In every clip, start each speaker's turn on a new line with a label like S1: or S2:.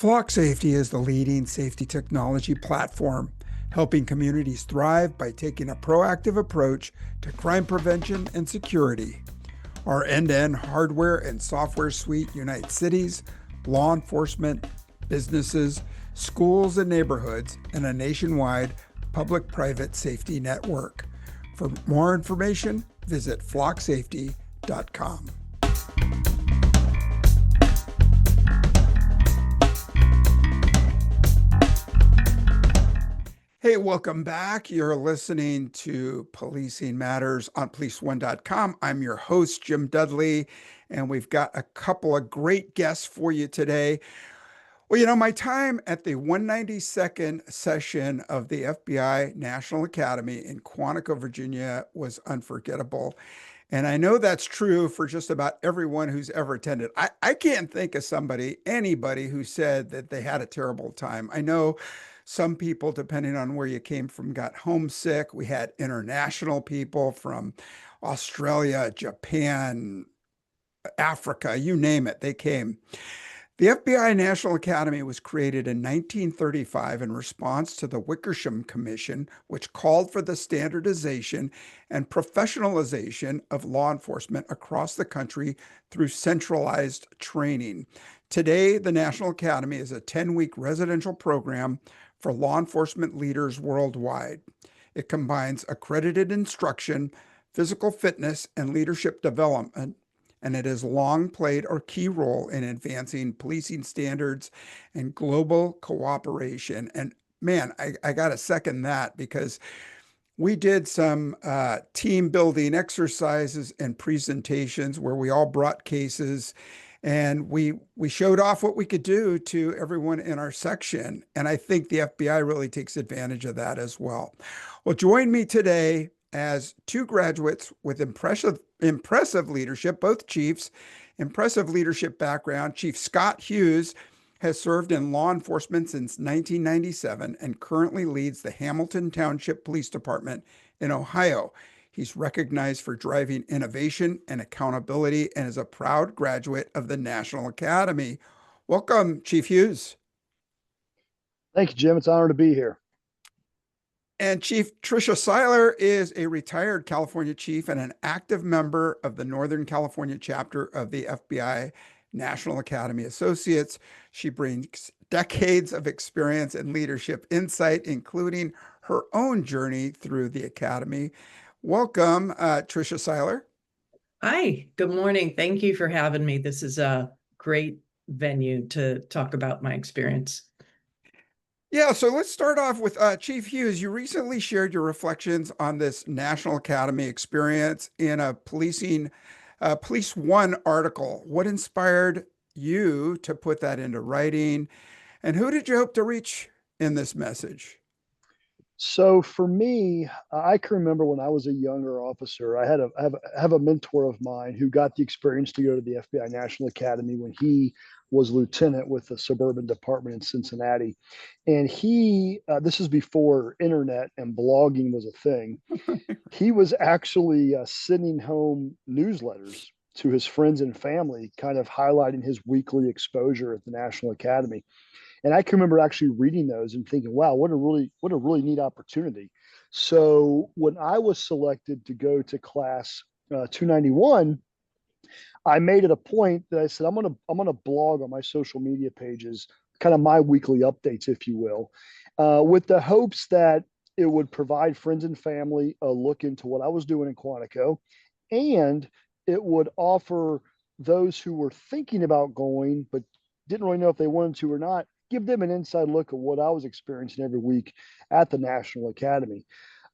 S1: Flock Safety is the leading safety technology platform, helping communities thrive by taking a proactive approach to crime prevention and security. Our end-to-end hardware and software suite unites cities, law enforcement, businesses, schools, and neighborhoods in a nationwide public-private safety network. For more information, visit flocksafety.com. Hey, welcome back. You're listening to Policing Matters on policeone.com. I'm your host, Jim Dudley, and we've got a couple of great guests for you today. Well, my time at the 192nd session of the FBI National Academy in Quantico, Virginia was unforgettable. And I know that's true for just about everyone who's ever attended. I can't think of anybody who said that they had a terrible time. I know some people, depending on where you came from, got homesick. We had international people from Australia, Japan, Africa, you name it, they came. The FBI National Academy was created in 1935 in response to the Wickersham Commission, which called for the standardization and professionalization of law enforcement across the country through centralized training. Today, the National Academy is a 10-week residential program for law enforcement leaders worldwide. It combines accredited instruction, physical fitness, and leadership development, and it has long played a key role in advancing policing standards and global cooperation. And man, I got to second that because we did some team building exercises and presentations where we all brought cases and we showed off what we could do to everyone in our section. And I think the FBI really takes advantage of that as well. Well, join me today as two graduates with impressive leadership, both chiefs, impressive leadership background. Chief Scott Hughes has served in law enforcement since 1997 and currently leads the Hamilton Township Police Department in Ohio. He's recognized for driving innovation and accountability and is a proud graduate of the National Academy. Welcome, Chief Hughes.
S2: Thank you, Jim. It's an honor to be here.
S1: And Chief Tricia Seyler is a retired California chief and an active member of the Northern California chapter of the FBI National Academy Associates. She brings decades of experience and leadership insight, including her own journey through the Academy. Welcome, Tricia Seyler.
S3: Hi, good morning. Thank you for having me. This is a great venue to talk about my experience.
S1: Yeah, so let's start off with Chief Hughes. You recently shared your reflections on this National Academy experience in a Police One article. What inspired you to put that into writing, and who did you hope to reach in this message?
S2: So for me, I can remember when I was a younger officer, I have a mentor of mine who got the experience to go to the FBI National Academy when he was lieutenant with the suburban department in Cincinnati. And this is before internet and blogging was a thing. He was actually sending home newsletters to his friends and family, kind of highlighting his weekly exposure at the National Academy. And I can remember actually reading those and thinking, wow, what a really neat opportunity. So when I was selected to go to class 291, I made it a point that I said, I'm gonna blog on my social media pages, kind of my weekly updates, if you will, with the hopes that it would provide friends and family a look into what I was doing in Quantico, and it would offer those who were thinking about going but didn't really know if they wanted to or not, give them an inside look at what I was experiencing every week at the National Academy.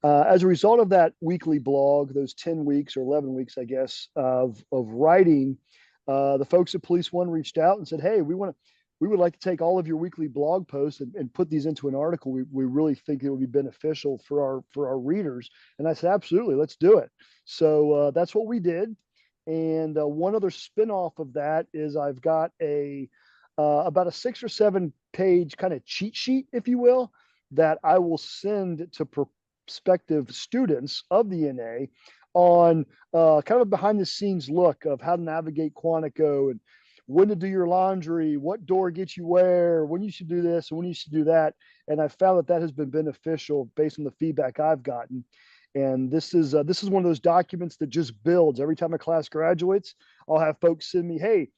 S2: As a result of that weekly blog, those 10 weeks or 11 weeks, I guess, of writing, the folks at Police One reached out and said, hey, we would like to take all of your weekly blog posts and put these into an article. We really think it would be beneficial for our readers. And I said, absolutely, let's do it. So that's what we did. And one other spinoff of that is I've got about a 6 or 7 page kind of cheat sheet, if you will, that I will send to prospective students of the NA on kind of a behind the scenes look of how to navigate Quantico and when to do your laundry, what door gets you where, when you should do this and when you should do that. And I found that has been beneficial based on the feedback I've gotten. And this is one of those documents that just builds. Every time a class graduates, I'll have folks send me, hey,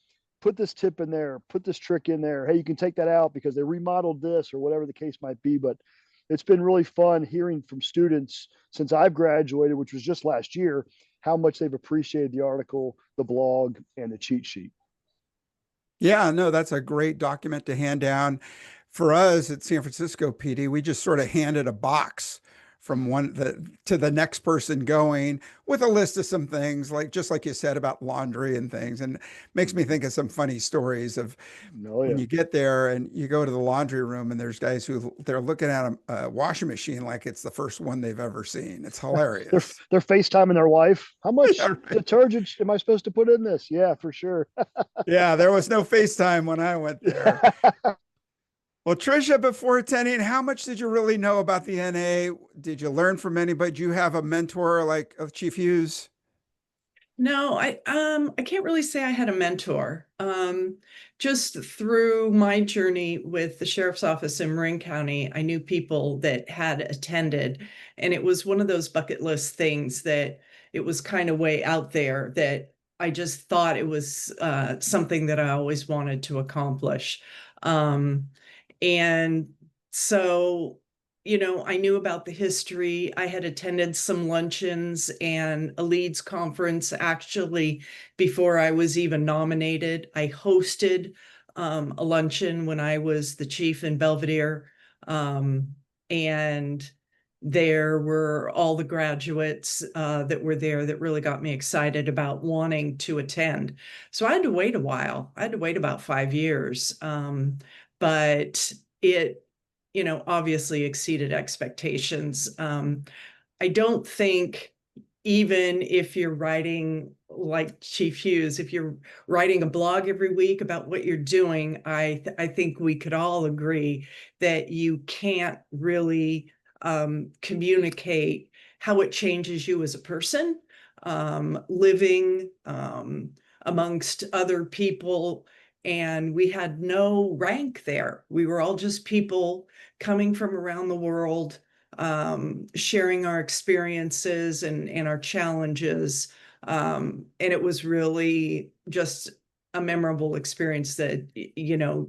S2: put this tip in there, put this trick in there. Hey, you can take that out because they remodeled this or whatever the case might be. But it's been really fun hearing from students since I've graduated, which was just last year, how much they've appreciated the article, the blog, and the cheat sheet.
S1: Yeah, no, that's a great document to hand down. For us at San Francisco PD, we just sort of handed a box from to the next person going with a list of some things, like just like you said about laundry and things, and makes me think of some funny stories of
S2: Oh
S1: when
S2: yeah.
S1: you get there and you go to the laundry room and there's guys who they're looking at a washing machine like it's the first one they've ever seen. It's
S2: they're
S1: hilarious.
S2: they're FaceTiming their wife. How much
S1: Yeah, right.
S2: detergent am I supposed to put in this? Yeah, for sure.
S1: Yeah, there was no FaceTime when I went there. Well, Tricia, before attending, how much did you really know about the NA? Did you learn from anybody? Do you have a mentor like Chief Hughes?
S3: No, I can't really say I had a mentor. Just through my journey with the sheriff's office in Marin County, I knew people that had attended, and it was one of those bucket list things that it was kind of way out there that I just thought it was something that I always wanted to accomplish. Um, and so, I knew about the history. I had attended some luncheons and a leads conference actually before I was even nominated. I hosted a luncheon when I was the chief in Belvedere. And there were all the graduates that were there that really got me excited about wanting to attend. So I had to wait a while. I had to wait about 5 years. But it, obviously exceeded expectations. I don't think, even if you're writing like Chief Hughes, if you're writing a blog every week about what you're doing, I think we could all agree that you can't really communicate how it changes you as a person, living amongst other people. And we had no rank there. We were all just people coming from around the world, sharing our experiences and our challenges. And it was really just a memorable experience that,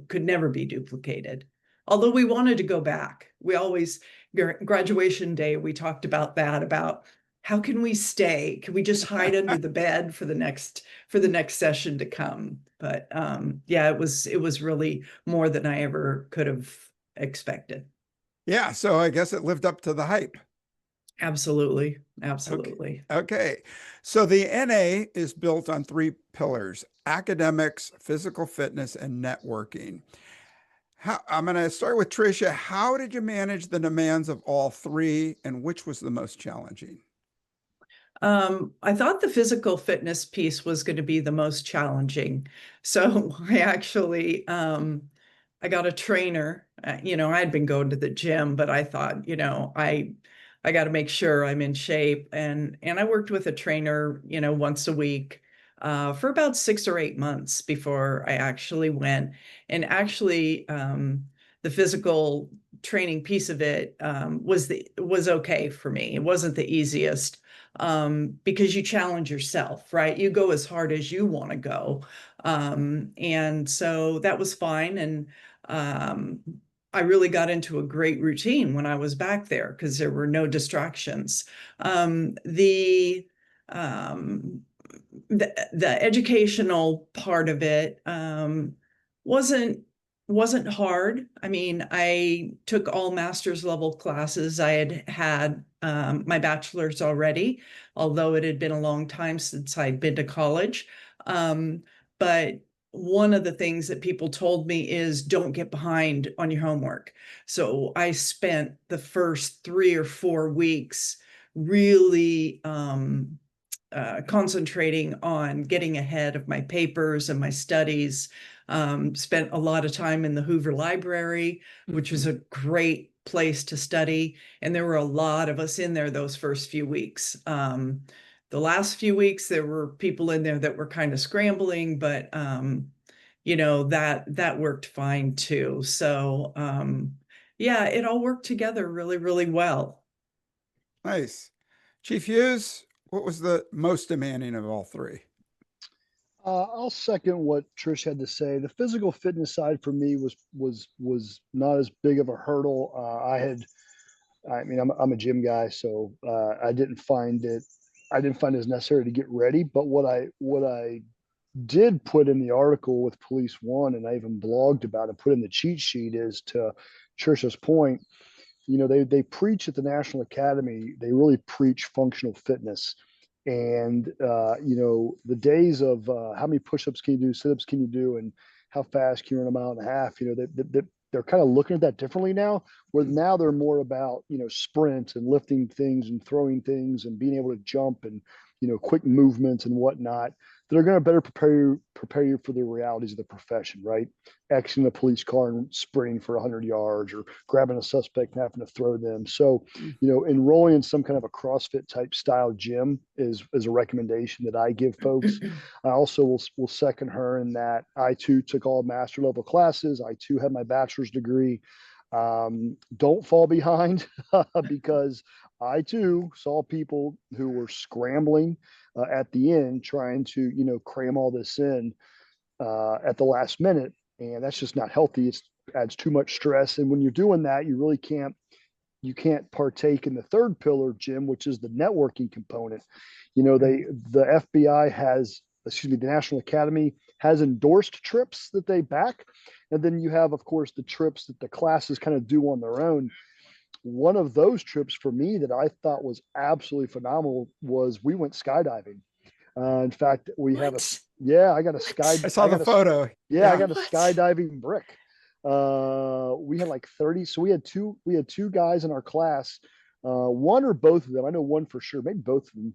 S3: could never be duplicated. Although we wanted to go back. We always, graduation day, we talked about that, about how can we stay? Can we just hide under the bed for the next session to come? But yeah, it was really more than I ever could have expected.
S1: Yeah, so I guess it lived up to the hype.
S3: Absolutely.
S1: Okay.
S3: Absolutely.
S1: Okay. So the NA is built on three pillars: academics, physical fitness, and networking. I'm going to start with Tricia. How did you manage the demands of all three, and which was the most challenging?
S3: I thought the physical fitness piece was going to be the most challenging. So I actually, I got a trainer. I had been going to the gym, but I thought, I got to make sure I'm in shape, and I worked with a trainer, once a week, for about 6 or 8 months before I actually went. And actually, the physical training piece of it was okay for me. It wasn't the easiest, because you challenge yourself, right? You go as hard as you want to go. And so that was fine. And I really got into a great routine when I was back there because there were no distractions. Um, the educational part of it wasn't hard. I mean, I took all master's level classes. I had my bachelor's already, although it had been a long time since I'd been to college. But one of the things that people told me is don't get behind on your homework. So I spent the first 3 or 4 weeks really concentrating on getting ahead of my papers and my studies. Spent a lot of time in the Hoover Library, which was a great place to study. And there were a lot of us in there those first few weeks. The last few weeks, there were people in there that were kind of scrambling, but that worked fine too. So, yeah, it all worked together really, really well.
S1: Nice. Chief Hughes, what was the most demanding of all three?
S2: I'll second what Trish had to say. The physical fitness side for me was not as big of a hurdle. I mean, I'm a gym guy, so I didn't find it as necessary to get ready. But what I did put in the article with Police One, and I even blogged about it, put in the cheat sheet, is to Trisha's point. They preach at the National Academy. They really preach functional fitness, and the days of how many push-ups can you do, sit-ups can you do, and how fast can you run a mile and a half. They're kind of looking at that differently now. Where now they're more about sprint and lifting things and throwing things and being able to jump and quick movements and whatnot that are going to better prepare you for the realities of the profession, right? Exiting the police car and sprinting for 100 yards, or grabbing a suspect and having to throw them. So, enrolling in some kind of a CrossFit type style gym is a recommendation that I give folks. I also will second her in that I too took all master level classes. I too had my bachelor's degree. Don't fall behind because I too saw people who were scrambling at the end trying to cram all this in at the last minute, and that's just not healthy. It adds too much stress, and when you're doing that, you can't partake in the third pillar, Jim, which is the networking component. The FBI has, excuse me, the National Academy has endorsed trips that they back, and then you have, of course, the trips that the classes kind of do on their own. One of those trips for me that I thought was absolutely phenomenal was we went skydiving. In fact, we have
S3: What?
S2: yeah, I got a sky.
S1: I saw the photo.
S2: Yeah, I got a
S3: What?
S2: skydiving brick. We had like 30. So we had two guys in our class. One or both of them, I know one for sure, maybe both of them,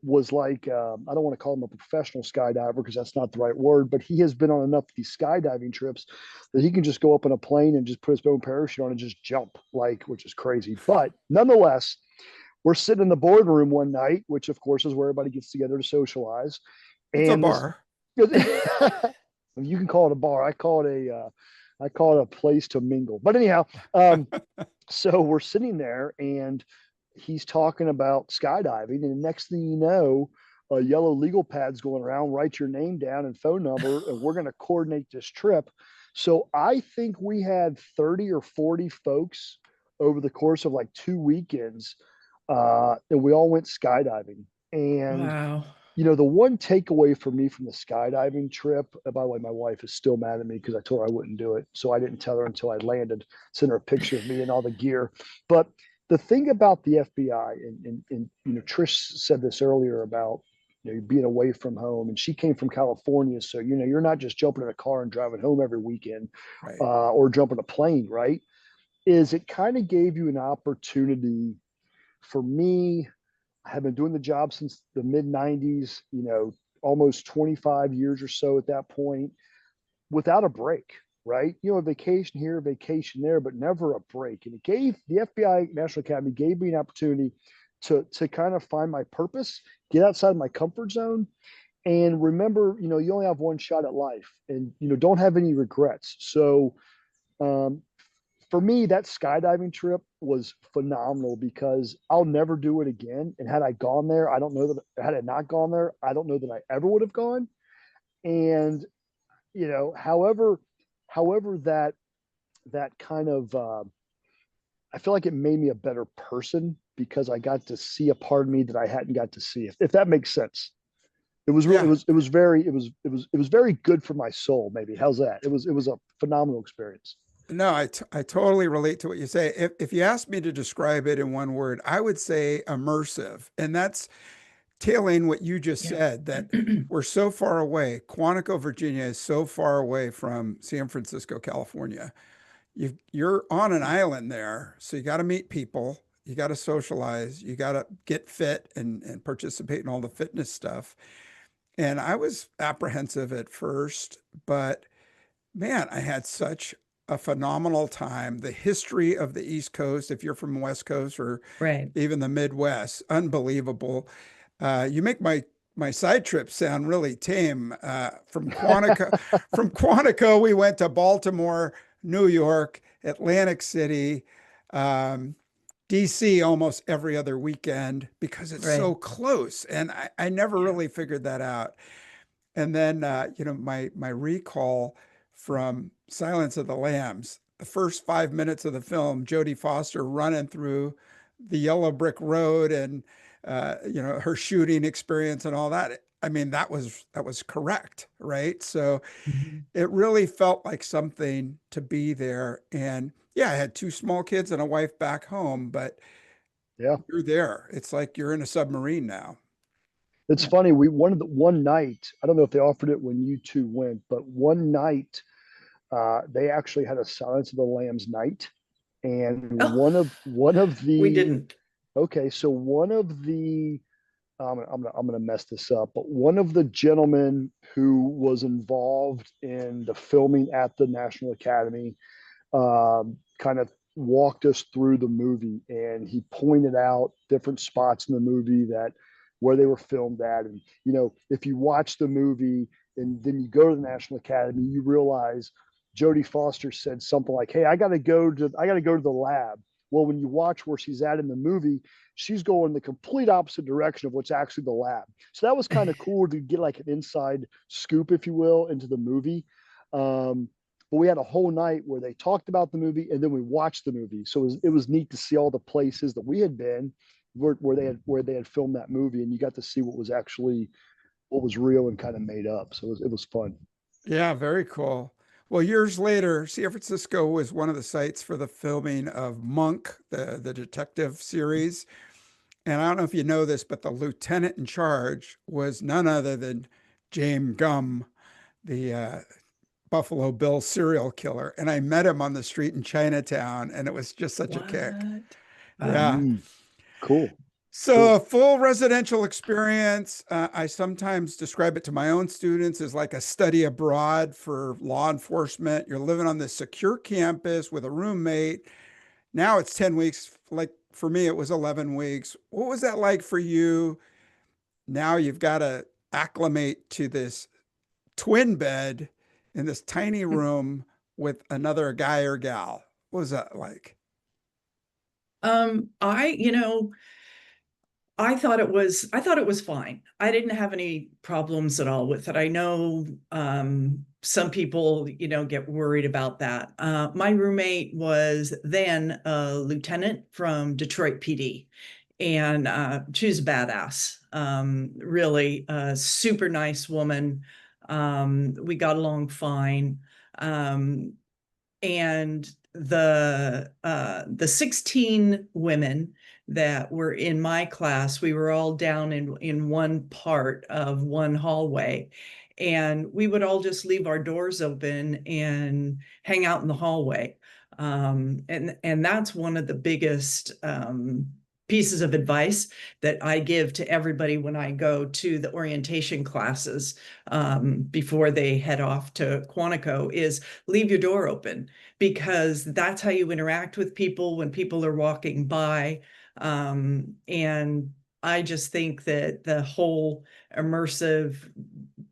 S2: was like, I don't want to call him a professional skydiver because that's not the right word, but he has been on enough of these skydiving trips that he can just go up in a plane and just put his own parachute on and just jump, which is crazy. But nonetheless, we're sitting in the boardroom one night, which of course is where everybody gets together to socialize.
S1: It's a
S2: And this,
S1: bar.
S2: you can call it a bar. I call it a place to mingle. But anyhow, so we're sitting there and he's talking about skydiving, and the next thing you know, a yellow legal pad's going around, write your name down and phone number, and we're going to coordinate this trip. So I think we had 30 or 40 folks over the course of like 2 weekends, and we all went skydiving. And
S3: Wow.
S2: the one takeaway for me from the skydiving trip, by the way, my wife is still mad at me because I told her I wouldn't do it. So I didn't tell her until I landed, sent her a picture of me and all the gear. But the thing about the FBI, and Trish said this earlier about being away from home, and she came from California, so you're not just jumping in a car and driving home every weekend,
S1: Right.
S2: or jumping a plane, right? Is it kind of gave you an opportunity. For me, I have been doing the job since the mid 90s, almost 25 years or so at that point, without a break, right? A vacation here, a vacation there, but never a break. And it gave the FBI National Academy gave me an opportunity to kind of find my purpose, get outside my comfort zone, and remember, you only have one shot at life, and don't have any regrets. So um, for me, that skydiving trip was phenomenal because I'll never do it again. And had I gone there, I don't know that had I not gone there, I don't know that I ever would have gone. And however that kind of I feel like it made me a better person because I got to see a part of me that I hadn't got to see. If that makes sense. It was really
S1: Yeah.
S2: it was very good for my soul. Maybe how's that? It was a phenomenal experience.
S1: No, I totally relate to what you say. If you asked me to describe it in one word, I would say immersive. And that's tailing what you just
S3: Yeah.
S1: said, that we're so far away. Quantico, Virginia is so far away from San Francisco, California. You're on an island there. So you got to meet people. You got to socialize. You got to get fit and participate in all the fitness stuff. And I was apprehensive at first, but man, I had such a phenomenal time. The history of the East Coast, if you're from the West Coast or
S3: Right.
S1: even the Midwest, unbelievable. You make my side trips sound really tame. From Quantico, from Quantico, we went to Baltimore, New York, Atlantic City, um, DC almost every other weekend because it's
S3: Right.
S1: so close. And I never
S3: Yeah.
S1: really figured that out. And then, my recall from Silence of the Lambs, the first 5 minutes of the film, Jodie Foster running through the yellow brick road and, her shooting experience and all that. I mean, that was correct, right? So
S3: Mhm.
S1: it really felt like something to be there. And yeah, I had two small kids and a wife back home, but
S2: Yeah.
S1: you're there. It's like you're in a submarine now.
S2: It's funny. We one night, I don't know if they offered it when you two went, but one night they actually had a Silence of the Lambs night. And
S3: Oh,
S2: one of
S3: we
S2: the
S3: didn't.
S2: okay, so one of the I'm gonna mess this up, but one of the gentlemen who was involved in the filming at the National Academy kind of walked us through the movie, and he pointed out different spots in the movie that where they were filmed at. And if you watch the movie and then you go to the National Academy, you realize Jodie Foster said something like, "Hey, I got to go to the lab." Well, when you watch where she's at in the movie, she's going the complete opposite direction of what's actually the lab. So that was kind of cool to get like an inside scoop, if you will, into the movie. Um, but we had a whole night where they talked about the movie and then we watched the movie. So it was neat to see all the places that we had been where they had filmed that movie, and you got to see what was real and kind of made up. So it was fun.
S1: Yeah, very cool. Well, years later, San Francisco was one of the sites for the filming of Monk, the detective series. And I don't know if you know this, but the lieutenant in charge was none other than James Gumb, the Buffalo Bill serial killer. And I met him on the street in Chinatown, and it was just such a kick.
S3: What? Wow.
S1: Yeah.
S2: Mm, cool,
S1: So,
S2: cool.
S1: a full residential experience, I sometimes describe it to my own students as like a study abroad for law enforcement. You're living on this secure campus with a roommate. Now it's 10 weeks. Like for me, it was 11 weeks. What was that like for you? Now you've got to acclimate to this twin bed in this tiny room with another guy or gal. What was that like?
S3: I, I thought it was fine. I didn't have any problems at all with it. I know some people, get worried about that. My roommate was then a lieutenant from Detroit PD, and she was a badass. Really a super nice woman. We got along fine. Um, and the 16 women that were in my class, we were all down in one part of one hallway, and we would all just leave our doors open and hang out in the hallway. And that's one of the biggest pieces of advice that I give to everybody when I go to the orientation classes before they head off to Quantico is leave your door open, because that's how you interact with people when people are walking by. And I just think that the whole immersive,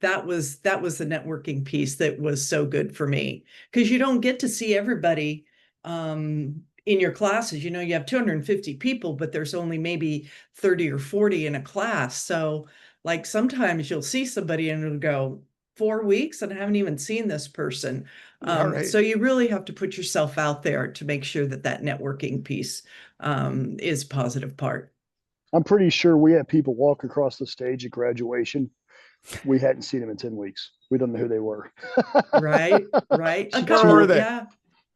S3: that was the networking piece that was so good for me, because you don't get to see everybody in your classes. You have 250 people, but there's only maybe 30 or 40 in a class. So like sometimes you'll see somebody and it'll go 4 weeks and I haven't even seen this person.
S1: Yeah, right.
S3: So you really have to put yourself out there to make sure that that networking piece is a positive part.
S2: I'm pretty sure we had people walk across the stage at graduation. We hadn't seen them in 10 weeks. We don't know who they were.
S3: Right, right. A
S1: Where were
S3: couple,
S1: they?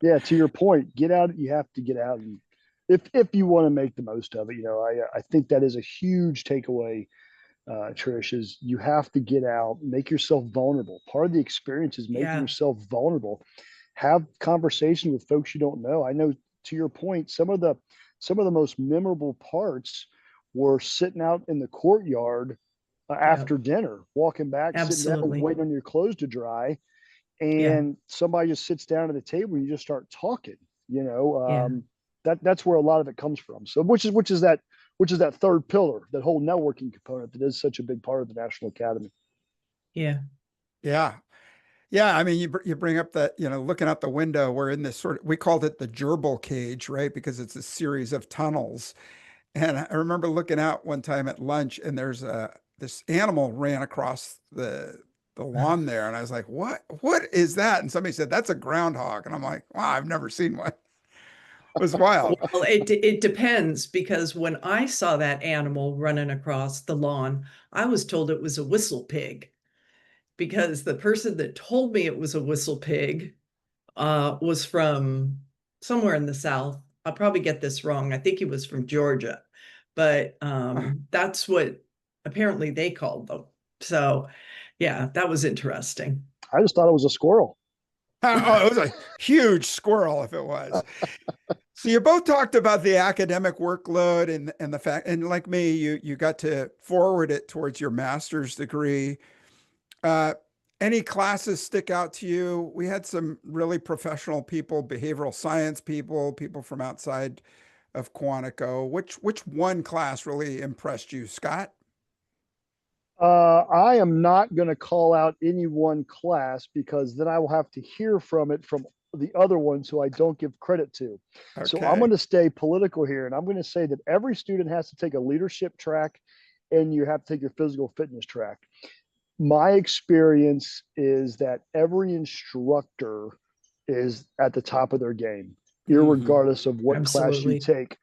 S3: yeah,
S2: To your point, get out. You have to get out, and if you want to make the most of it, I think that is a huge takeaway. Trish, is you have to get out, make yourself vulnerable. Part of the experience is making
S3: yeah,
S2: yourself vulnerable. Have conversation with folks you don't know. I know, to your point, some of the most memorable parts were sitting out in the courtyard
S3: yeah,
S2: after dinner, walking back, sitting down,
S3: absolutely.
S2: waiting on your clothes to dry,
S3: Yeah,
S2: and somebody just sits down at the table and you just start talking. You know,
S3: yeah,
S2: that's where a lot of it comes from. So which is which is that third pillar, that whole networking component that is such a big part of the National Academy.
S3: Yeah.
S1: Yeah. Yeah, I mean, you bring up that, looking out the window, we're in this we called it the gerbil cage, right? Because it's a series of tunnels. And I remember looking out one time at lunch, and there's this animal ran across the lawn there, and I was like, What is that?" And somebody said, "That's a groundhog." And I'm like, "Wow, I've never seen one." It was wild.
S3: Well, it depends, because when I saw that animal running across the lawn, I was told it was a whistle pig, because the person that told me it was a whistle pig was from somewhere in the South. I'll probably get this wrong. I think he was from Georgia, but that's what apparently they called them. So, yeah, that was interesting.
S2: I just thought it was a squirrel.
S1: Oh, it was a huge squirrel if it was. So you both talked about the academic workload and the fact, and like me, you got to forward it towards your master's degree. Uh, any classes stick out to you? We had some really professional people, behavioral science people, people from outside of Quantico. Which one class really impressed you, Scott?
S2: I am not going to call out any one class, because then I will have to hear from the other ones who I don't give credit to. So I'm
S1: Okay.
S2: going to stay political here, and I'm going to say that every student has to take a leadership track, and you have to take your physical fitness track. My experience is that every instructor is at the top of their game,
S1: Hmm.
S2: regardless of what class you
S3: Absolutely.
S2: take.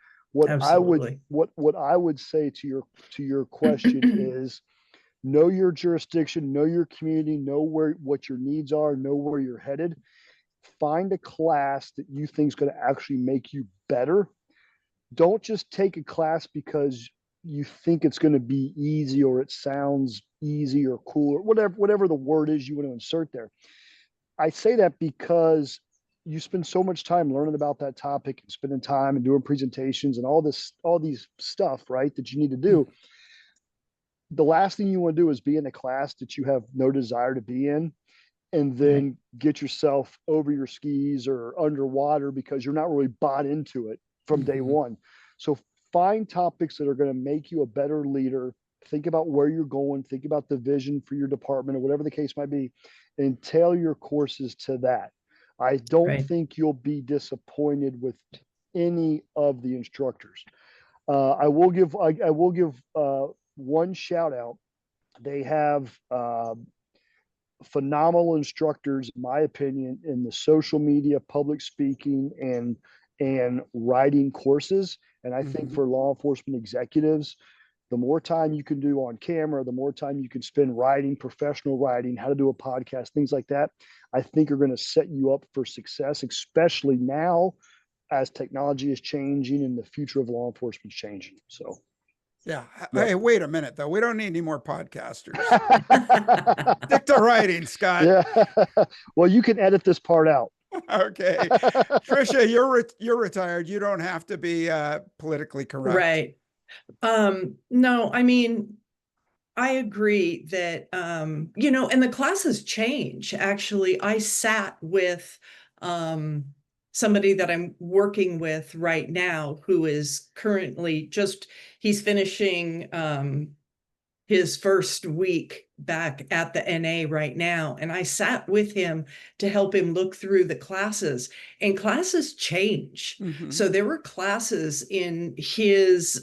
S3: Absolutely.
S2: What I would say to your question is, know your jurisdiction, know your community, know what your needs are, know where you're headed. Find a class that you think is going to actually make you better. Don't just take a class because you think it's going to be easy, or it sounds easy or cool, or whatever the word is you want to insert there. I say that because you spend so much time learning about that topic and spending time and doing presentations and all these stuff, right, that you need to do. The last thing you want to do is be in a class that you have no desire to be in, and
S3: Right.
S2: then get yourself over your skis or underwater because you're not really bought into it from day
S1: Hmm.
S2: one. So find topics that are going to make you a better leader. Think about where you're going, think about the vision for your department or whatever the case might be, and tailor your courses to that. I don't
S3: Right.
S2: think you'll be disappointed with any of the instructors. I will give one shout out. They have phenomenal instructors, in my opinion, in the social media, public speaking, and writing courses. And I think
S1: Hmm.
S2: for law enforcement executives, the more time you can do on camera, the more time you can spend writing, professional writing, how to do a podcast, things like that, I think are going to set you up for success, especially now as technology is changing and the future of law enforcement is changing. So,
S1: Yeah.
S2: yep.
S1: Hey, wait a minute though. We don't need any more podcasters. Stick to writing, Scott.
S2: Yeah. Well, you can edit this part out.
S1: Okay. Tricia, you're retired. You don't have to be politically correct.
S3: Right. No, I mean, I agree that, and the classes change. Actually, I sat with somebody that I'm working with right now who is currently he's finishing his first week back at the NA right now. And I sat with him to help him look through the classes, and classes change.
S1: Hmm.
S3: So there were classes in his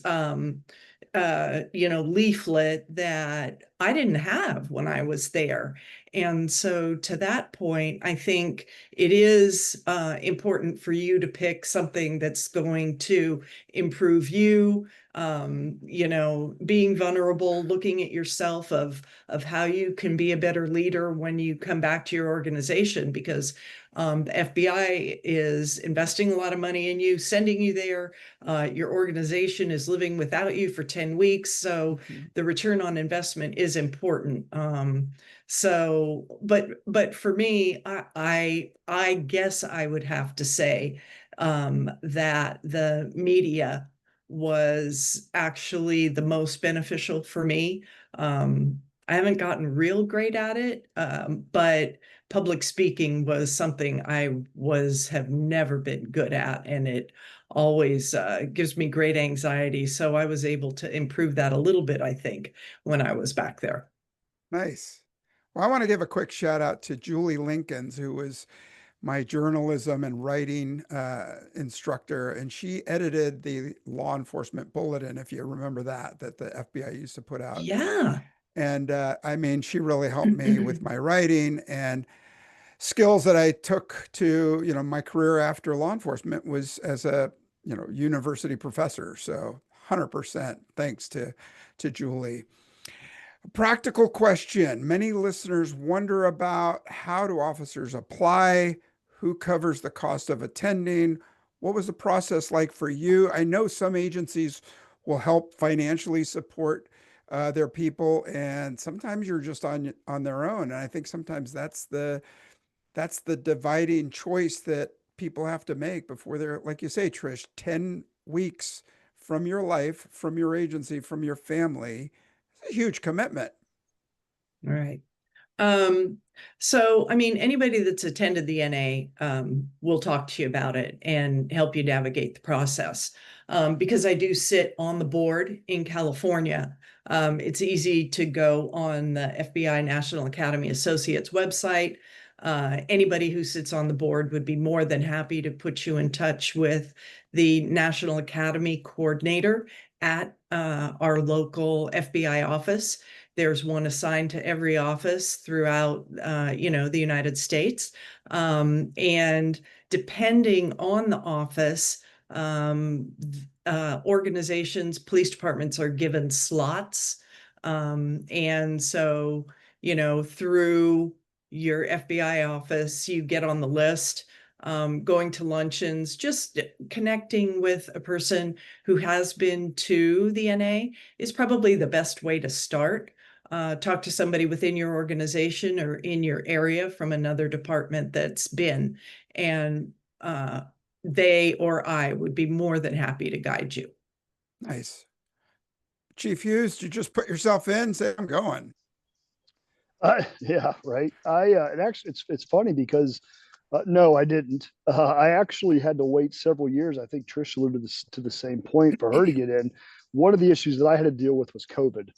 S3: leaflet that I didn't have when I was there. And so to that point, I think it is important for you to pick something that's going to improve you, being vulnerable, looking at yourself of how you can be a better leader when you come back to your organization, because the FBI is investing a lot of money in you, sending you there. Your organization is living without you for 10 weeks. So
S1: Hmm.
S3: the return on investment is important. But for me, I guess I would have to say that the media was actually the most beneficial for me. I haven't gotten real great at it, but public speaking was something have never been good at, and it always gives me great anxiety. So I was able to improve that a little bit, I think, when I was back there.
S1: Nice. Well, I want to give a quick shout out to Julie Lincolns, who was my journalism and writing instructor, and she edited the law enforcement bulletin, if you remember that the FBI used to put out.
S3: Yeah.
S1: And I mean, she really helped me with my writing and skills that I took to, my career after law enforcement was as a, university professor. So 100% thanks to Julie. Practical question. Many listeners wonder about how do officers apply? Who covers the cost of attending? What was the process like for you? I know some agencies will help financially support their people, and sometimes you're just on their own. And I think sometimes that's the dividing choice that people have to make before they're, like you say, Trish, 10 weeks from your life, from your agency, from your family. It's a huge commitment.
S3: All right. Um, so, I mean, anybody that's attended the NA will talk to you about it and help you navigate the process. Because I do sit on the board in California, it's easy to go on the FBI National Academy Associates website. Anybody who sits on the board would be more than happy to put you in touch with the National Academy coordinator at our local FBI office. There's one assigned to every office throughout, the United States. And depending on the office, organizations, police departments are given slots. And so, through your FBI office, you get on the list, going to luncheons, just connecting with a person who has been to the NA is probably the best way to start. Talk to somebody within your organization or in your area from another department that's been, and they or I would be more than happy to guide you.
S1: Nice. Chief Hughes, you just put yourself in, say, I'm going.
S2: Yeah, right. And actually, it's funny because no, I didn't. I actually had to wait several years. I think Trish alluded to the same point for her to get in. One of the issues that I had to deal with was COVID.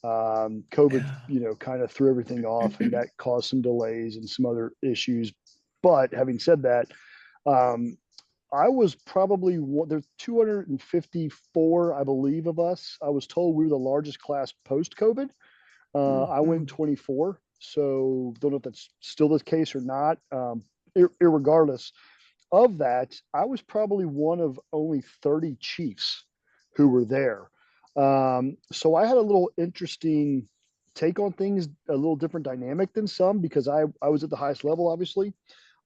S2: COVID, kind of threw everything off, and that caused some delays and some other issues. But having said that, I was probably there's 254, I believe, of us. I was told we were the largest class post COVID. I went 24, so don't know if that's still the case or not. Irregardless of that, I was probably one of only 30 chiefs who were there. So I had a little interesting take on things, a little different dynamic than some because I was at the highest level, obviously.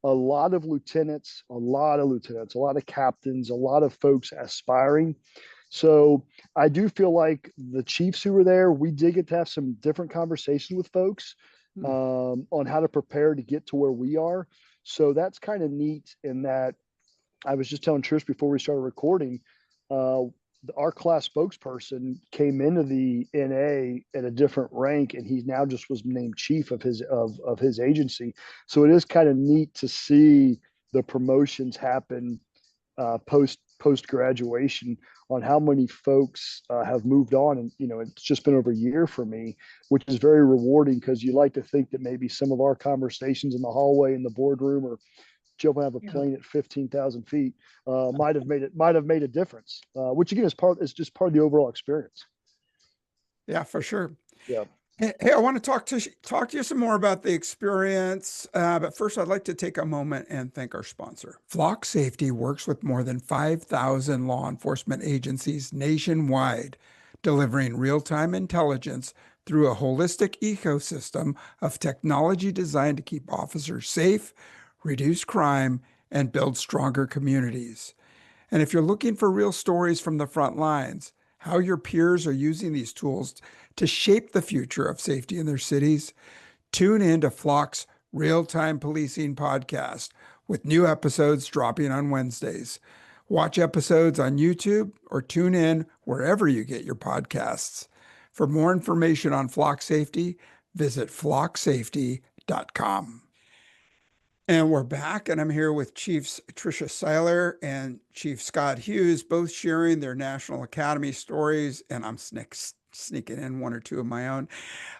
S2: A lot of lieutenants, a lot of captains, a lot of folks aspiring. So I do feel like the chiefs who were there, we did get to have some different conversations with folks on how to prepare to get to where we are. So that's kind of neat in that I was just telling Trish before we started recording, our class spokesperson came into the NA at a different rank, and he now just was named chief of his agency. So it is kind of neat to see the promotions happen post graduation on how many folks have moved on. And it's just been over a year for me, which is very rewarding because you like to think that maybe some of our conversations in the hallway in the boardroom or jumping out of a plane at 15,000 feet might have made a difference, which again is just part of the overall experience.
S1: Yeah, for sure.
S2: Yeah.
S1: Hey, I want to talk to you some more about the experience, but first I'd like to take a moment and thank our sponsor. Flock Safety works with more than 5,000 law enforcement agencies nationwide, delivering real-time intelligence through a holistic ecosystem of technology designed to keep officers safe, reduce crime, and build stronger communities. And if you're looking for real stories from the front lines, how your peers are using these tools to shape the future of safety in their cities, tune in to Flock's Real-Time Policing podcast with new episodes dropping on Wednesdays. Watch episodes on YouTube or tune in wherever you get your podcasts. For more information on flock safety, visit flocksafety.com. And we're back, and I'm here with Chiefs Tricia Seyler and Chief Scott Hughes, both sharing their National Academy stories, and I'm sneaking in one or two of my own.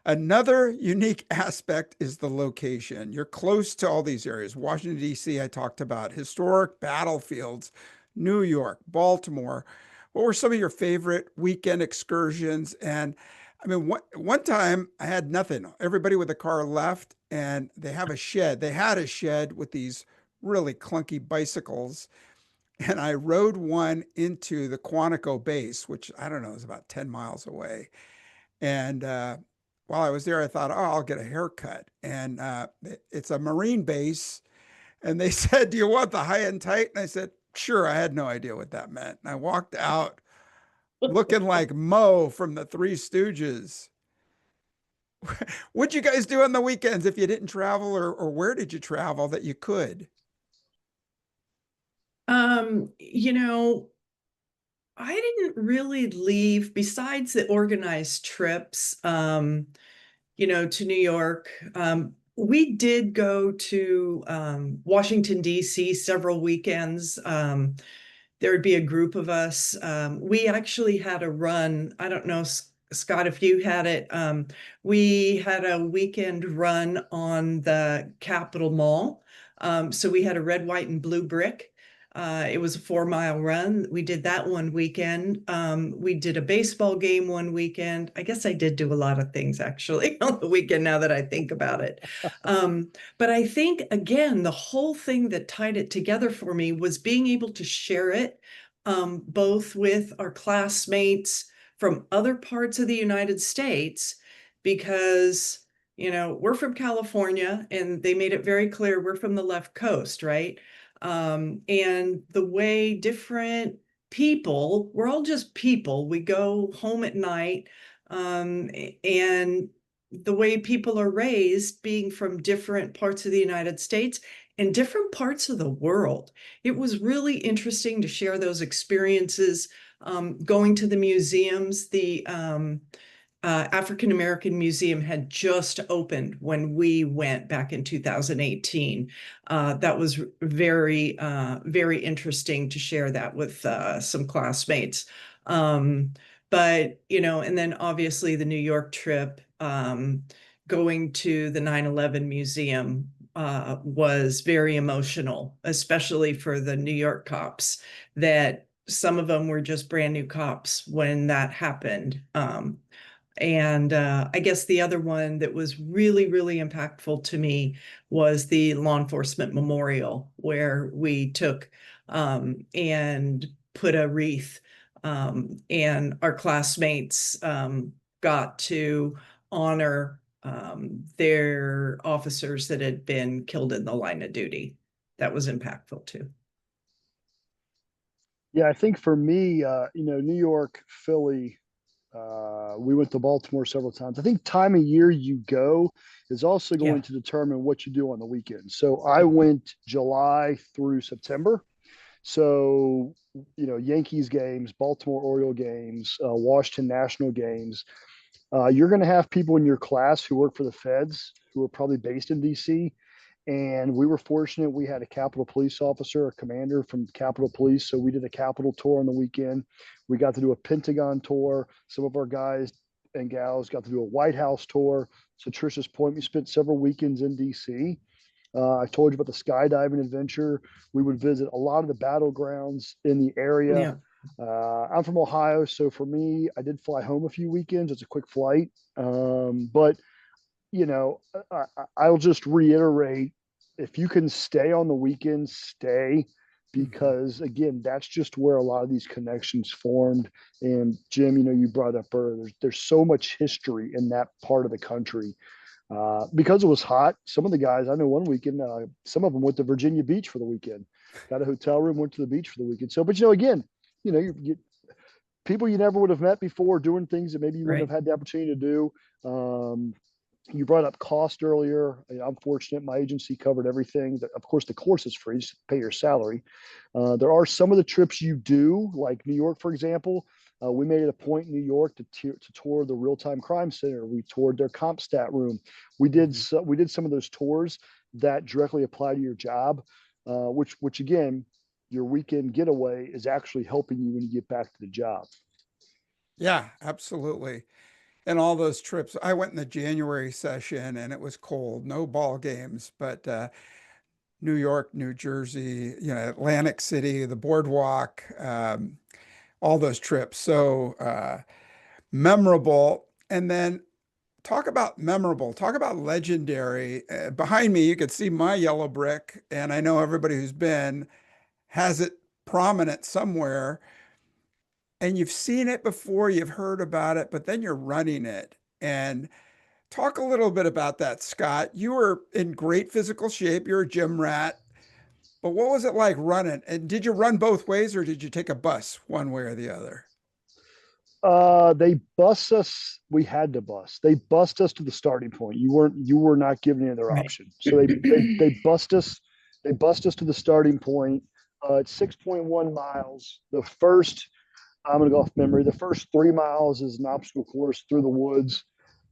S1: Another unique aspect is the location. You're close to all these areas. Washington, D.C., I talked about, historic battlefields, New York, Baltimore. What were some of your favorite weekend excursions? And I mean, one time I had nothing. Everybody with a car left, and they have a shed. They had a shed with these really clunky bicycles, and I rode one into the Quantico base, which I don't know is about 10 miles away. And while I was there, I thought, oh, I'll get a haircut. And it's a Marine base, and they said, "Do you want the high and tight?" And I said, "Sure." I had no idea what that meant, and I walked out looking like Mo from the Three Stooges. What'd you guys do on the weekends if you didn't travel, or where did you travel that you could?
S3: You know, I didn't really leave besides the organized trips, to New York. We did go to Washington, D.C. several weekends. There would be a group of us. We actually had a run. I don't know, Scott, if you had it. We had a weekend run on the Capitol Mall. So we had a red, white, and blue brick. It was a 4-mile run. We did that one weekend. We did a baseball game one weekend. I guess I did do a lot of things actually on the weekend now that I think about it. But I think, again, the whole thing that tied it together for me was being able to share it both with our classmates from other parts of the United States, because we're from California, and they made it very clear we're from the left coast, right? And the way different people, we're all just people, we go home at night, and the way people are raised, being from different parts of the United States and different parts of the world. It was really interesting to share those experiences, going to the museums. The African American Museum had just opened when we went back in 2018. That was very interesting to share that with some classmates. But, and then obviously the New York trip, going to the 9/11 Museum was very emotional, especially for the New York cops, that some of them were just brand new cops when that happened. And I guess the other one that was really impactful to me was the law enforcement memorial, where we took and put a wreath, and our classmates got to honor their officers that had been killed in the line of duty. That was impactful too.
S2: Yeah, I think for me, New York, Philly, we went to Baltimore several times. I think time of year you go is also going to determine what you do on the weekend. So I went July through September. So, Yankees games, Baltimore Oriole games, Washington National games. You're going to have people in your class who work for the feds who are probably based in DC. And we were fortunate. We had a Capitol Police officer, a commander from Capitol Police. So we did a Capitol tour on the weekend. We got to do a Pentagon tour. Some of our guys and gals got to do a White House tour. So Tricia's point, we spent several weekends in DC. I told you about the skydiving adventure. We would visit a lot of the battlegrounds in the area. I'm from Ohio, so for me, I did fly home a few weekends. It's a quick flight. But I'll just reiterate, if you can stay on the weekends, stay, because again, that's just where a lot of these connections formed. And Jim, you brought up earlier, there's so much history in that part of the country. Because it was hot, some of the guys, I know one weekend, some of them went to Virginia Beach for the weekend, got a hotel room, went to the beach for the weekend. So, but again, you people you never would have met before doing things that maybe you wouldn't have had the opportunity to do. You brought up cost earlier. I'm fortunate my agency covered everything. Of course, the course is free, just pay your salary. There are some of the trips you do, like New York, for example. We made it a point in New York to tour the real-time crime center. We toured their comp stat room. We did some of those tours that directly apply to your job, which again, your weekend getaway is actually helping you when you get back to the job.
S1: Yeah, absolutely. And all those trips, I went in the January session and it was cold, no ball games, but New York, New Jersey, Atlantic City, the boardwalk, all those trips. So memorable. And then talk about memorable, talk about legendary. Behind me, you could see my yellow brick, and I know everybody who's been has it prominent somewhere. And you've seen it before, you've heard about it, but then you're running it. And talk a little bit about that, Scott. You were in great physical shape. You're a gym rat. But what was it like running? And did you run both ways or did you take a bus one way or the other?
S2: They bus us. We had to bus. They bust us to the starting point. You were not given any other
S3: Right.
S2: option. So they bust us. They bust us to the starting point. It's 6.1 miles. I'm going to go off memory. The first 3 miles is an obstacle course through the woods.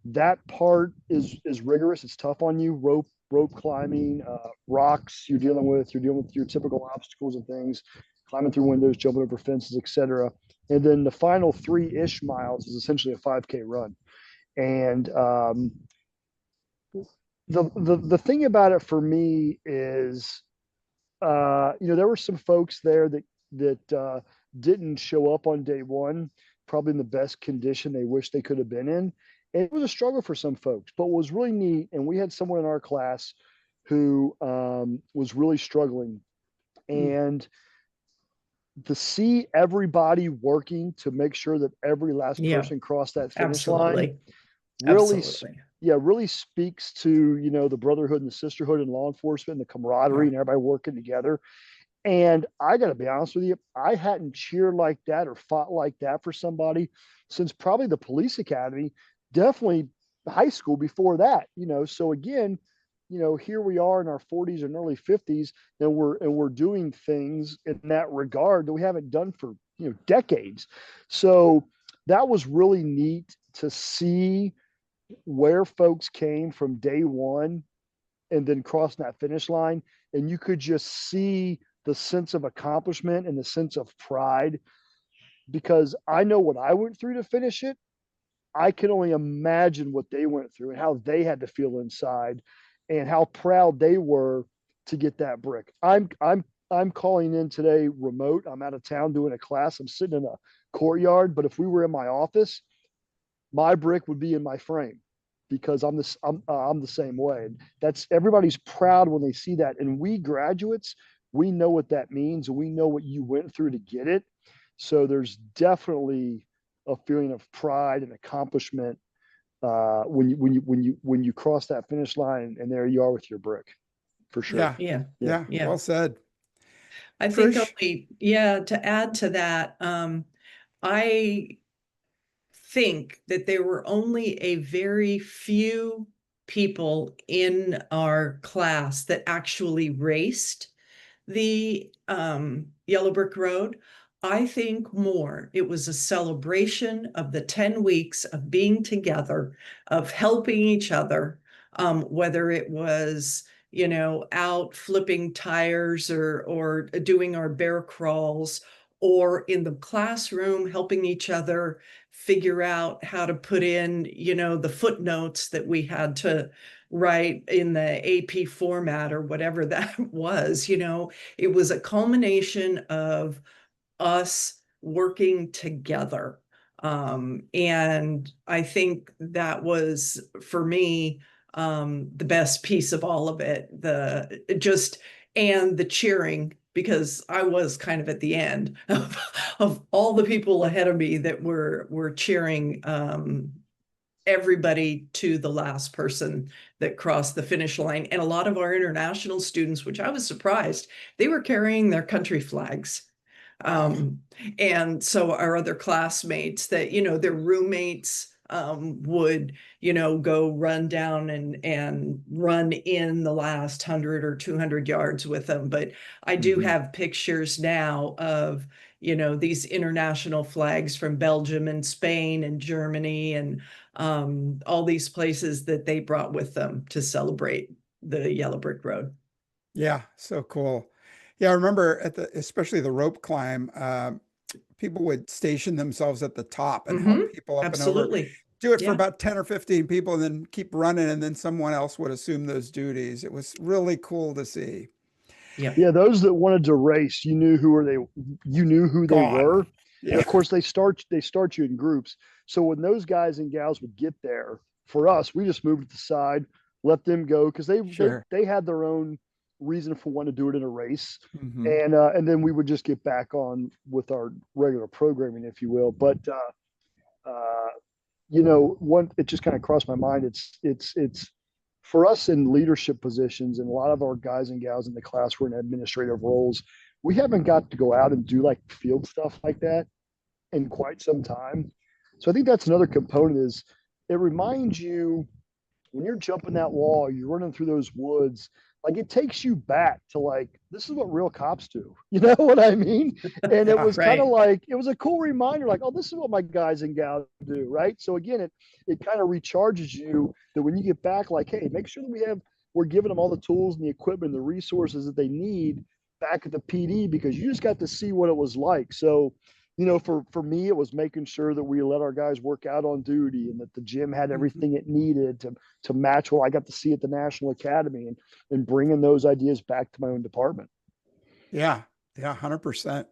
S2: That part is rigorous. It's tough on you. Rope climbing, rocks. You're dealing with your typical obstacles and things, climbing through windows, jumping over fences, etc. And then the final 3-ish miles is essentially a 5K run. And the thing about it for me is, there were some folks there that didn't show up on day one, probably in the best condition they wish they could have been in. And it was a struggle for some folks, but what was really neat, and we had someone in our class who was really struggling, and to see everybody working to make sure that every last
S3: Yeah,
S2: person crossed that finish line
S3: absolutely.
S2: really,
S3: Absolutely.
S2: yeah, really speaks to, the brotherhood and the sisterhood in law enforcement and the camaraderie
S1: Yeah.
S2: and everybody working together. And I got to be honest with you, I hadn't cheered like that or fought like that for somebody since probably the police academy, definitely high school before that. So again, here we are in our 40s and early 50s, and we're doing things in that regard that we haven't done for, decades. So that was really neat to see where folks came from day one and then crossing that finish line. And you could just see the sense of accomplishment and the sense of pride, because I know what I went through to finish it. I can only imagine what they went through and how they had to feel inside and how proud they were to get that brick. I'm calling in today remote. I'm out of town doing a class. I'm sitting in a courtyard, but if we were in my office, my brick would be in my frame because I'm the same way. And that's, everybody's proud when they see that. And we graduates, we know what that means, and we know what you went through to get it. So there's definitely a feeling of pride and accomplishment when you cross that finish line and there you are with your brick, for sure.
S1: Yeah.
S3: Yeah.
S2: Yeah.
S1: Yeah.
S3: Yeah.
S1: Well said.
S3: I think
S1: Trish?
S3: only, to add to that, I think that there were only a very few people in our class that actually raced the Yellow Brick Road. I think more, it was a celebration of the 10 weeks of being together, of helping each other, whether it was, out flipping tires or doing our bear crawls, or in the classroom helping each other figure out how to put in, the footnotes that we had to write in the AP format or whatever that was. It was a culmination of us working together. And I think that was, for me, the best piece of all of it, and the cheering, because I was kind of at the end of all the people ahead of me that were cheering everybody to the last person that crossed the finish line. And a lot of our international students, which I was surprised, they were carrying their country flags.
S1: Wow.
S3: And so our other classmates that, their roommates would, go run down and run in the last 100 or 200 yards with them. But I do have pictures now of, these international flags from Belgium and Spain and Germany and all these places that they brought with them to celebrate the Yellow Brick Road.
S1: Yeah, so cool. Yeah, I remember especially the rope climb, people would station themselves at the top and help people up and over.
S3: Absolutely.
S1: Do it for
S3: Yeah.
S1: about 10 or 15 people and then keep running, and then someone else would assume those duties. It was really cool to see.
S3: Yeah.
S2: Yeah, those that wanted to race, you knew who they
S1: Gone.
S2: were. And
S1: Yeah,
S2: of course they start you in groups. So when those guys and gals would get there, for us, we just moved to the side, let them go because
S1: sure.
S2: they had their own reason for wanting to do it in a race.
S1: Hmm.
S2: And then we would just get back on with our regular programming, if you will. But one it just kind of crossed my mind. It's for us in leadership positions, and a lot of our guys and gals in the class were in administrative roles. We haven't got to go out and do like field stuff like that in quite some time. So I think that's another component is it reminds you when you're jumping that wall, you're running through those woods, like it takes you back to like, this is what real cops do. You know what I mean? And it
S1: Yeah,
S2: was kind of
S3: Right.
S2: like, it was a cool reminder, like, oh, this is what my guys and gals do. Right. So again, it kind of recharges you that when you get back, like, hey, make sure that we're giving them all the tools and the equipment, the resources that they need back at the PD because you just got to see what it was like. So, for me, it was making sure that we let our guys work out on duty and that the gym had everything it needed to match what I got to see at the National Academy and bringing those ideas back to my own department.
S1: yeah, yeah, 100%.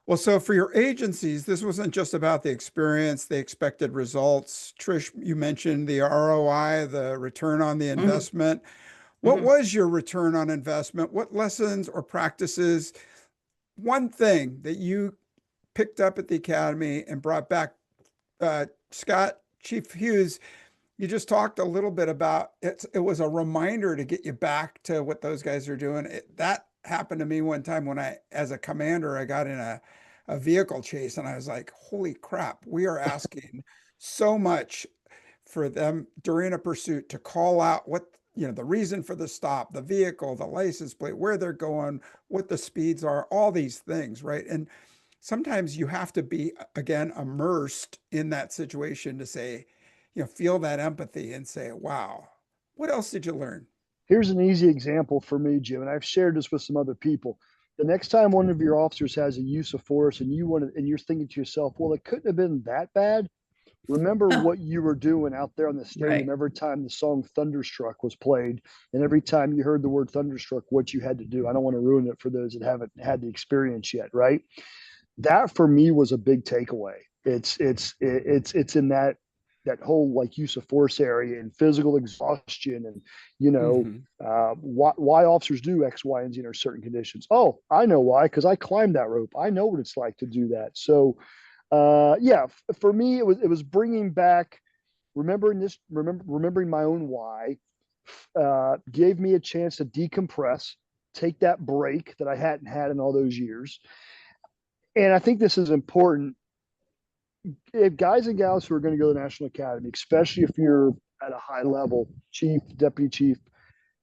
S1: Well, so for your agencies, this wasn't just about the experience, the expected results. Trish, you mentioned the ROI, the return on the
S3: Mhm.
S1: investment. What
S3: Mhm.
S1: was your return on investment? What lessons or practices, one thing that you picked up at the academy and brought back? Scott, Chief Hughes, you just talked a little bit about it. It was a reminder to get you back to what those guys are doing. That happened to me one time when as a commander, I got in a vehicle chase and I was like, holy crap, we are asking so much for them during a pursuit to call out the reason for the stop, the vehicle, the license plate, where they're going, what the speeds are, all these things, right? And sometimes you have to be, again, immersed in that situation to say, feel that empathy and say, wow, what else did you learn?
S2: Here's an easy example for me, Jim, and I've shared this with some other people. The next time one of your officers has a use of force and you're thinking to yourself, well, it couldn't have been that bad. Remember what you were doing out there on the stadium
S3: Right.
S2: every time the song Thunderstruck was played, and every time you heard the word Thunderstruck, what you had to do. I don't want to ruin it for those that haven't had the experience yet, right? That for me was a big takeaway. It's in that whole like use of force area and physical exhaustion and
S1: Hmm.
S2: why officers do X, Y, and Z under certain conditions. Oh, I know why, because I climbed that rope. I know what it's like to do that. So yeah, for me, it was bringing back remembering my own why, gave me a chance to decompress, take that break that I hadn't had in all those years. And I think this is important. If guys and gals who are going to go to the National Academy, especially if you're at a high level, chief, deputy chief,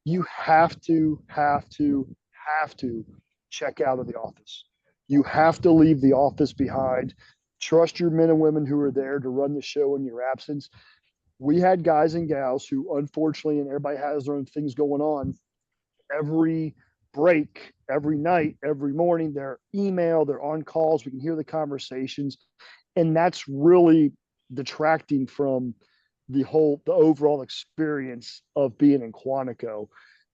S2: you have to check out of the office. You have to leave the office behind. Trust your men and women who are there to run the show in your absence. We had guys and gals who, unfortunately, and everybody has their own things going on, every break, every night, every morning, they're they're on calls. We can hear the conversations. And that's really detracting from the overall experience of being in Quantico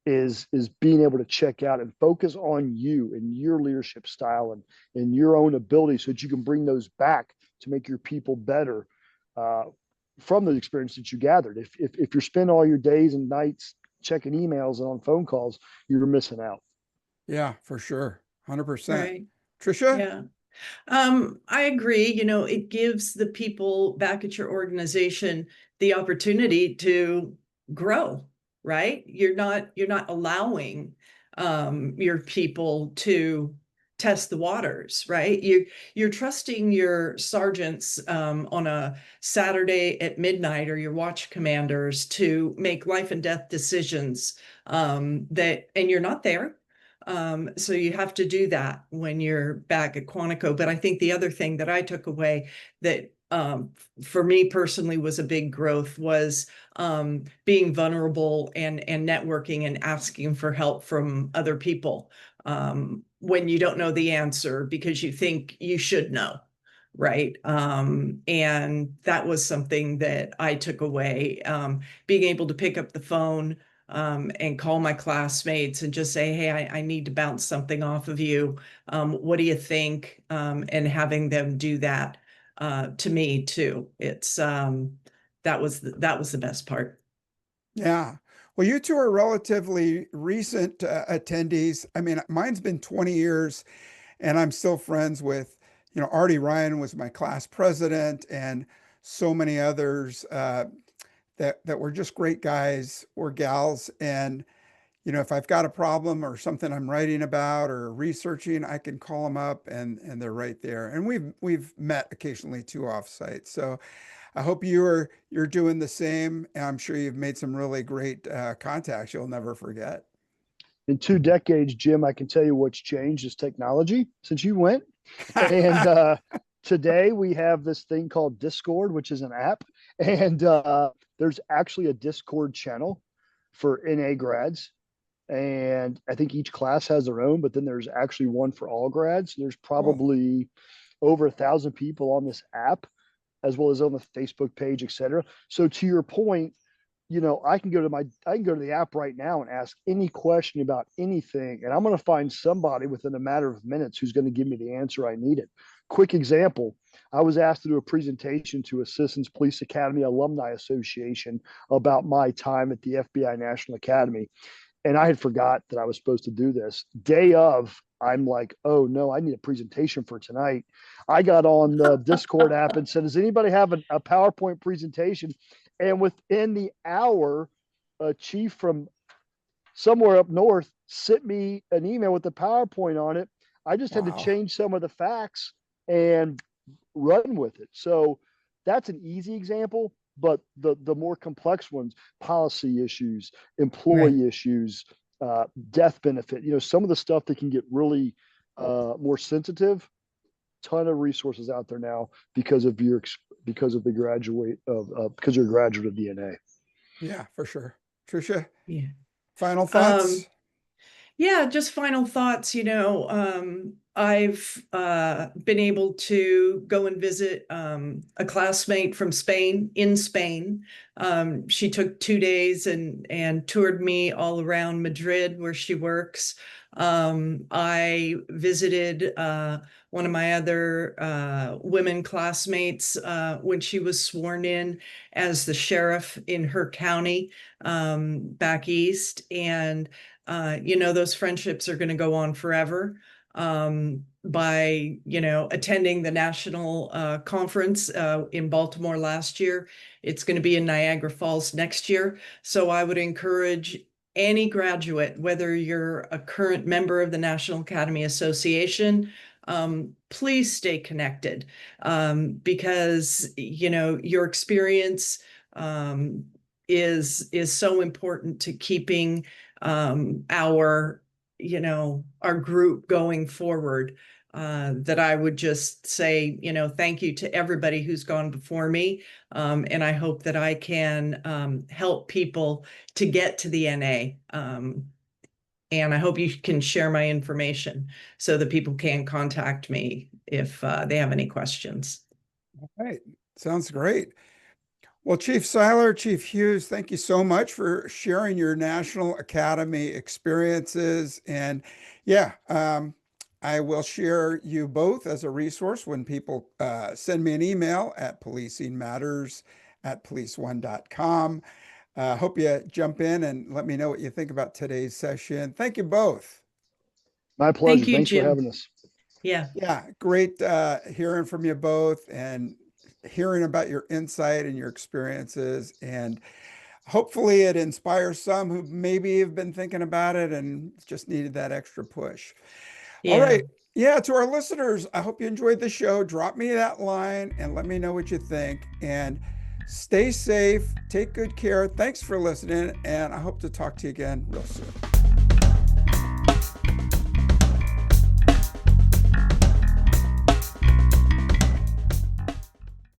S2: is being able to check out and focus on you and your leadership style and your own ability so that you can bring those back to make your people better uh, from the experience that you gathered. If you're spending all your days and nights checking emails and on phone calls, you're missing out.
S1: Yeah, for sure. 100%.
S3: Right.
S1: Trisha?
S3: Yeah. I agree. It gives the people back at your organization the opportunity to grow, right? You're not allowing your people to test the waters, right? You're trusting your sergeants on a Saturday at midnight, or your watch commanders, to make life and death decisions and you're not there. So you have to do that when you're back at Quantico. But I think the other thing that I took away that for me personally was a big growth was being vulnerable and networking and asking for help from other people when you don't know the answer because you think you should know. Right. And that was something that I took away, being able to pick up the phone and call my classmates and just say, hey, I need to bounce something off of you. What do you think? And having them do that to me too. It's that was the best part.
S1: Yeah. Well, you two are relatively recent attendees. I mean, mine's been 20 years and I'm still friends with, Artie Ryan was my class president and so many others that were just great guys or gals. And, if I've got a problem or something I'm writing about or researching, I can call them up and they're right there. And we've met occasionally too offsite. So I hope you're doing the same. And I'm sure you've made some really great contacts you'll never forget.
S2: In 2 decades, Jim, I can tell you what's changed is technology since you went. And today we have this thing called Discord, which is an app. And there's actually a Discord channel for NA grads. And I think each class has their own, but then there's actually one for all grads. There's probably over 1,000 people on this app, as well as on the Facebook page, et cetera. So to your point, I can go to the app right now and ask any question about anything, and I'm going to find somebody within a matter of minutes who's going to give me the answer I needed. Quick example, I was asked to do a presentation to Assistance Police Academy Alumni Association about my time at the FBI National Academy. And I had forgot that I was supposed to do this. Day of, I'm like, oh no, I need a presentation for tonight. I got on the Discord app and said, does anybody have a PowerPoint presentation? And within the hour, a chief from somewhere up north sent me an email with the PowerPoint on it. I just had to change some of the facts and run with it. So that's an easy example. But the more complex ones, policy issues, employee issues, death benefit, some of the stuff that can get really more sensitive. Ton of resources out there now because you're a graduate of DNA.
S1: Yeah, for sure. Tricia,
S3: Yeah.
S1: final thoughts?
S3: Yeah, just final thoughts. I've been able to go and visit a classmate from Spain in Spain. She took 2 days and toured me all around Madrid where she works. I visited one of my other women classmates when she was sworn in as the sheriff in her county back east. And those friendships are going to go on forever. By attending the national conference in Baltimore last year, it's going to be in Niagara Falls next year. So I would encourage any graduate, whether you're a current member of the National Academy Association, please stay connected because your experience is so important to keeping our group going forward, that I would just say, thank you to everybody who's gone before me. And I hope that I can help people to get to the NA. And I hope you can share my information so that people can contact me if they have any questions.
S1: All right. Sounds great. Well, Chief Seyler, Chief Hughes, thank you so much for sharing your National Academy experiences. And yeah, I will share you both as a resource when people send me an email at policingmatters@policeone.com. Hope you jump in and let me know what you think about today's session. Thank you both.
S2: My pleasure.
S3: Thank you,
S2: Thanks
S3: Jim.
S2: for having us.
S3: Yeah.
S1: Yeah, great hearing from you both and hearing about your insight and your experiences. And hopefully it inspires some who maybe have been thinking about it and just needed that extra push.
S3: Yeah.
S1: All right. Yeah, to our listeners, I hope you enjoyed the show. Drop me that line and let me know what you think. And stay safe, take good care. Thanks for listening, and I hope to talk to you again real soon.